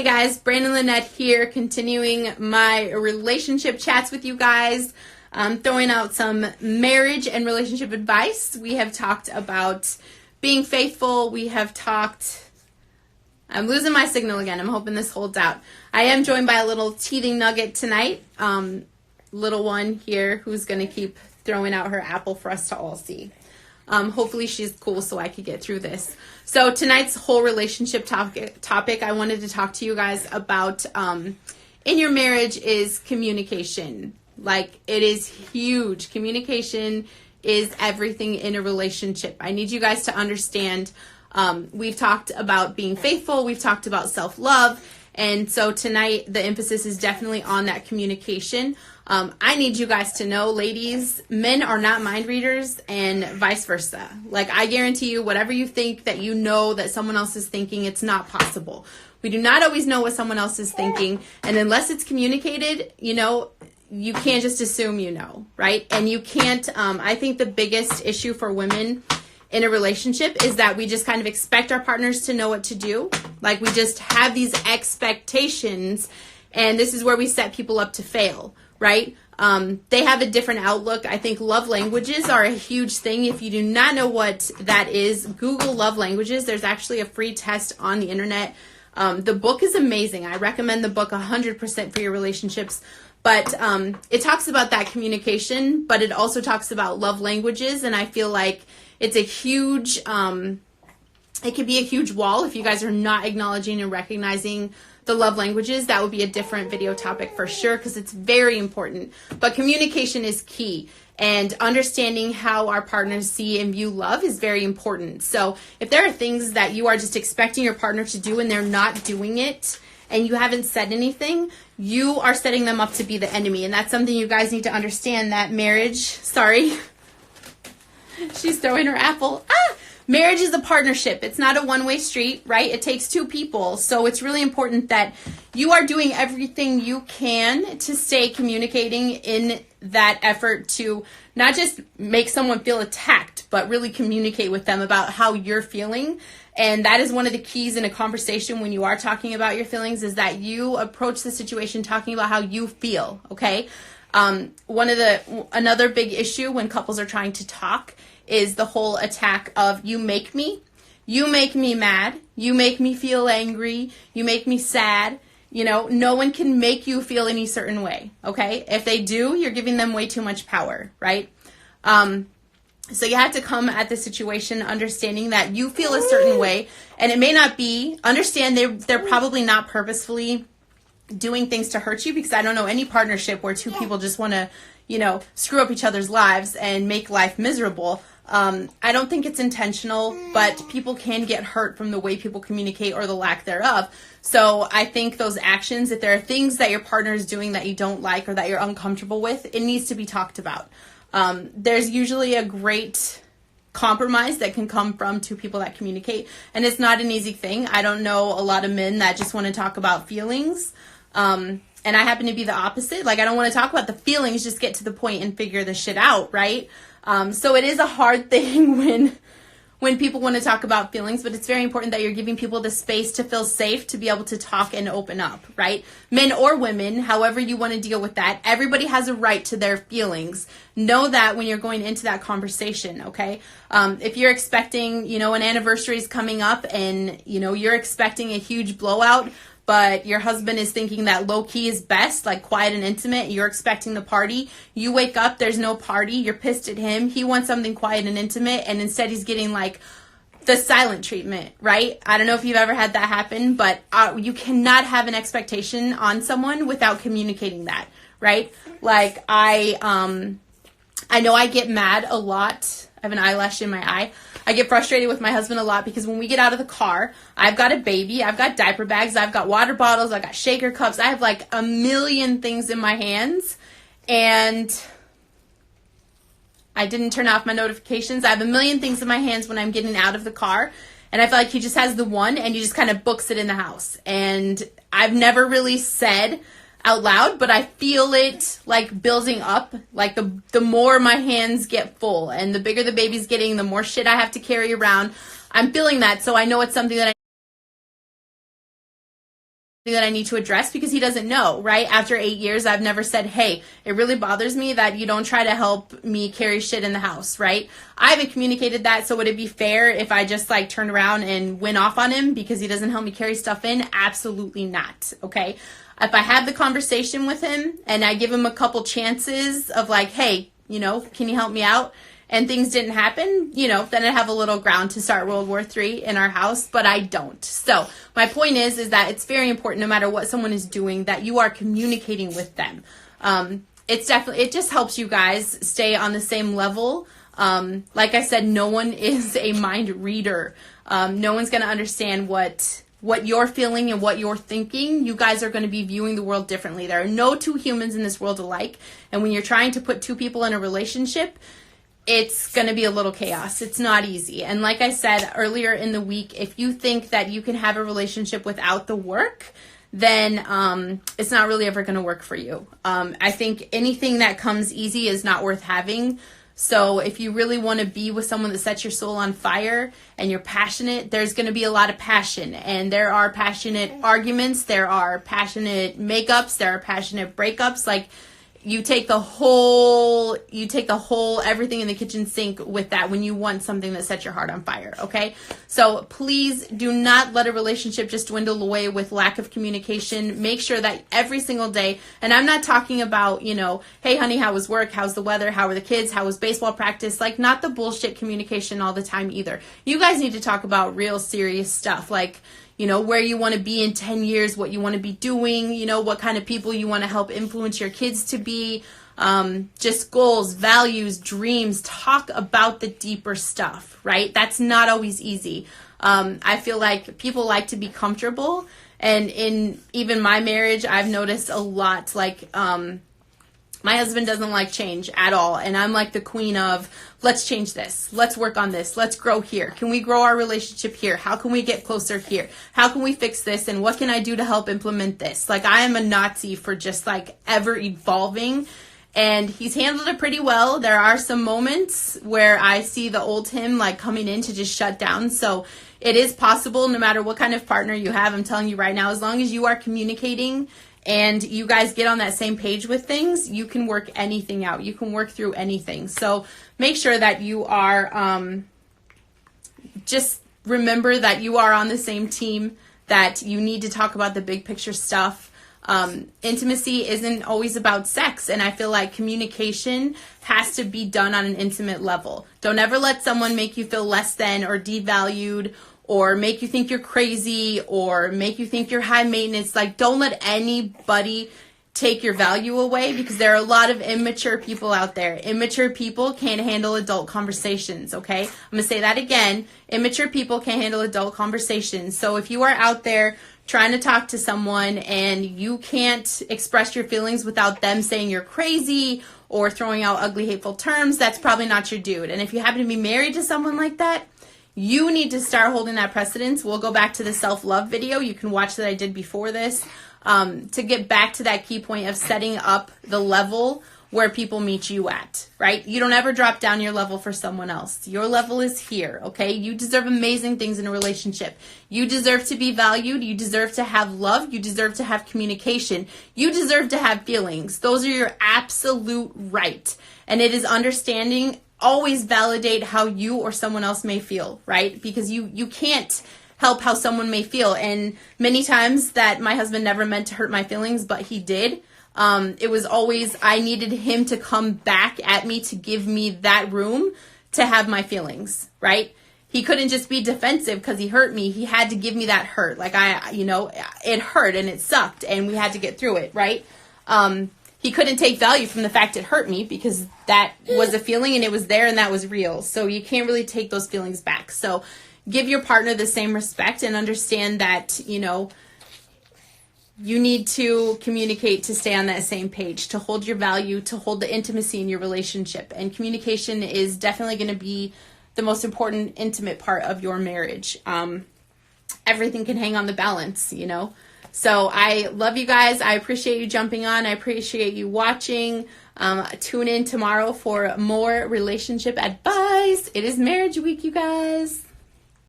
Hey guys, Brandon Lynette here, continuing my relationship chats with you guys. Throwing out some marriage and relationship advice. We have talked about being faithful. We have talked... I'm losing my signal again. I'm hoping this holds out. I am joined by a little teething nugget tonight. Little one here who's going to keep throwing out her apple for us to all see. Hopefully she's cool so I could get through this. So tonight's whole relationship topic I wanted to talk to you guys about in your marriage is communication. Like, it is huge. Communication is everything in a relationship. I need you guys to understand. We've talked about being faithful. We've talked about self-love. And so tonight the emphasis is definitely on that communication. I need you guys to know, ladies, men are not mind readers and vice versa. Like, I guarantee you, whatever you think that you know that someone else is thinking, it's not possible. We do not always know what someone else is thinking. And unless it's communicated, you can't just assume you know, right? And you can't, I think the biggest issue for women in a relationship is that we just kind of expect our partners to know what to do. Like, we just have these expectations, and this is where we set people up to fail, right? They have a different outlook. I think love languages are a huge thing. If you do not know what that is, Google love languages. There's actually a free test on the internet. The book is amazing. I recommend the book 100% for your relationships. But it talks about that communication, but it also talks about love languages, and I feel like it's a huge, it could be a huge wall if you guys are not acknowledging and recognizing the love languages. That would be a different video topic for sure, because it's very important. But communication is key, and understanding how our partners see and view love is very important. So if there are things that you are just expecting your partner to do and they're not doing it, and you haven't said anything, you are setting them up to be the enemy. And that's something you guys need to understand, that marriage, sorry, she's throwing her apple. Marriage is a partnership. It's not a one-way street, right? It takes two people. So it's really important that you are doing everything you can to stay communicating in that effort to not just make someone feel attacked, but really communicate with them about how you're feeling. And that is one of the keys in a conversation when you are talking about your feelings, is that you approach the situation talking about how you feel, okay? Another big issue when couples are trying to talk is the whole attack of you make me mad, you make me feel angry, you make me sad. No one can make you feel any certain way, okay? If they do, you're giving them way too much power, right? So you have to come at the situation understanding that you feel a certain way, and it may not be, understand they're probably not purposefully doing things to hurt you, because I don't know any partnership where two people just want to, screw up each other's lives and make life miserable. I don't think it's intentional, but people can get hurt from the way people communicate or the lack thereof. So I think those actions, if there are things that your partner is doing that you don't like or that you're uncomfortable with, it needs to be talked about. There's usually a great compromise that can come from two people that communicate, and it's not an easy thing. I don't know a lot of men that just want to talk about feelings. And I happen to be the opposite. Like, I don't want to talk about the feelings, just get to the point and figure the shit out, right? So it is a hard thing when people want to talk about feelings, but it's very important that you're giving people the space to feel safe to be able to talk and open up, right? Men or women, however you want to deal with that, everybody has a right to their feelings. Know that when you're going into that conversation, okay? If you're expecting, an anniversary is coming up and, you're expecting a huge blowout, but your husband is thinking that low-key is best, like quiet and intimate, you're expecting the party. You wake up, there's no party, you're pissed at him, he wants something quiet and intimate, and instead he's getting like the silent treatment, right? I don't know if you've ever had that happen, but you cannot have an expectation on someone without communicating that, right? Like, I know I get mad a lot. I have an eyelash in my eye. I get frustrated with my husband a lot because when we get out of the car, I've got a baby, I've got diaper bags, I've got water bottles, I've got shaker cups, I have like a million things in my hands, and I didn't turn off my notifications. I have a million things in my hands when I'm getting out of the car, and I feel like he just has the one, and he just kind of books it in the house. And I've never really said out loud, but I feel it like building up. Like the more my hands get full and the bigger the baby's getting, the more shit I have to carry around. I'm feeling that, so I know it's something that that I need to address because he doesn't know, right? After 8 years, I've never said, hey, it really bothers me that you don't try to help me carry shit in the house, right? I haven't communicated that, so would it be fair if I just like turned around and went off on him because he doesn't help me carry stuff in? Absolutely not, okay? If I have the conversation with him and I give him a couple chances of like, hey, you know, can you help me out? And things didn't happen, you know, then I'd have a little ground to start World War III in our house, but I don't. So my point is that it's very important, no matter what someone is doing, that you are communicating with them. It just helps you guys stay on the same level. Like I said, no one is a mind reader. No one's going to understand what you're feeling and what you're thinking. You guys are going to be viewing the world differently. There are no two humans in this world alike. And when you're trying to put two people in a relationship, it's going to be a little chaos. It's not easy. And like I said earlier in the week, if you think that you can have a relationship without the work, then it's not really ever going to work for you. I think anything that comes easy is not worth having. So if you really want to be with someone that sets your soul on fire and you're passionate, there's going to be a lot of passion. And there are passionate arguments. There are passionate makeups. There are passionate breakups. Like, you take the whole everything in the kitchen sink with that when you want something that sets your heart on fire, okay? So please do not let a relationship just dwindle away with lack of communication. Make sure that every single day, and I'm not talking about, you know, hey honey, how was work? How's the weather? How are the kids? How was baseball practice? Like, not the bullshit communication all the time either. You guys need to talk about real serious stuff, like, you know, where you want to be in 10 years, what you want to be doing, you know, what kind of people you want to help influence your kids to be, just goals, values, dreams. Talk about the deeper stuff, right? That's not always easy. I feel like people like to be comfortable. And in even my marriage, I've noticed a lot, like, my husband doesn't like change at all. And I'm like the queen of, let's change this. Let's work on this. Let's grow here. Can we grow our relationship here? How can we get closer here? How can we fix this? And what can I do to help implement this? Like, I am a Nazi for just like ever evolving. And he's handled it pretty well. There are some moments where I see the old him like coming in to just shut down. So it is possible, no matter what kind of partner you have. I'm telling you right now, as long as you are communicating and you guys get on that same page with things, you can work anything out. You can work through anything. So make sure that you are, just remember that you are on the same team, that you need to talk about the big picture stuff. Intimacy isn't always about sex, and I feel like communication has to be done on an intimate level. Don't ever let someone make you feel less than or devalued, or make you think you're crazy, or make you think you're high maintenance. Like, don't let anybody take your value away, because there are a lot of immature people out there. Immature people can't handle adult conversations, okay? I'm going to say that again. Immature people can't handle adult conversations. So if you are out there trying to talk to someone and you can't express your feelings without them saying you're crazy or throwing out ugly, hateful terms, that's probably not your dude. And if you happen to be married to someone like that, you need to start holding that precedence. We'll go back to the self-love video. You can watch that I did before this, to get back to that key point of setting up the level where people meet you at, right? You don't ever drop down your level for someone else. Your level is here, okay? You deserve amazing things in a relationship. You deserve to be valued. You deserve to have love. You deserve to have communication. You deserve to have feelings. Those are your absolute right. And it is understanding. Always validate how you or someone else may feel, right? Because you can't help how someone may feel. And many times that my husband never meant to hurt my feelings, but he did. It was always, I needed him to come back at me to give me that room to have my feelings, right? He couldn't just be defensive because he hurt me. He had to give me that hurt. Like, it hurt and it sucked and we had to get through it, right? He couldn't take value from the fact it hurt me, because that was a feeling and it was there and that was real. So you can't really take those feelings back. So give your partner the same respect and understand that, you need to communicate to stay on that same page, to hold your value, to hold the intimacy in your relationship. And communication is definitely going to be the most important intimate part of your marriage. Everything can hang on the balance, So I love you guys. I appreciate you jumping on. I appreciate you watching. Tune in tomorrow for more relationship advice. It is Marriage Week, you guys.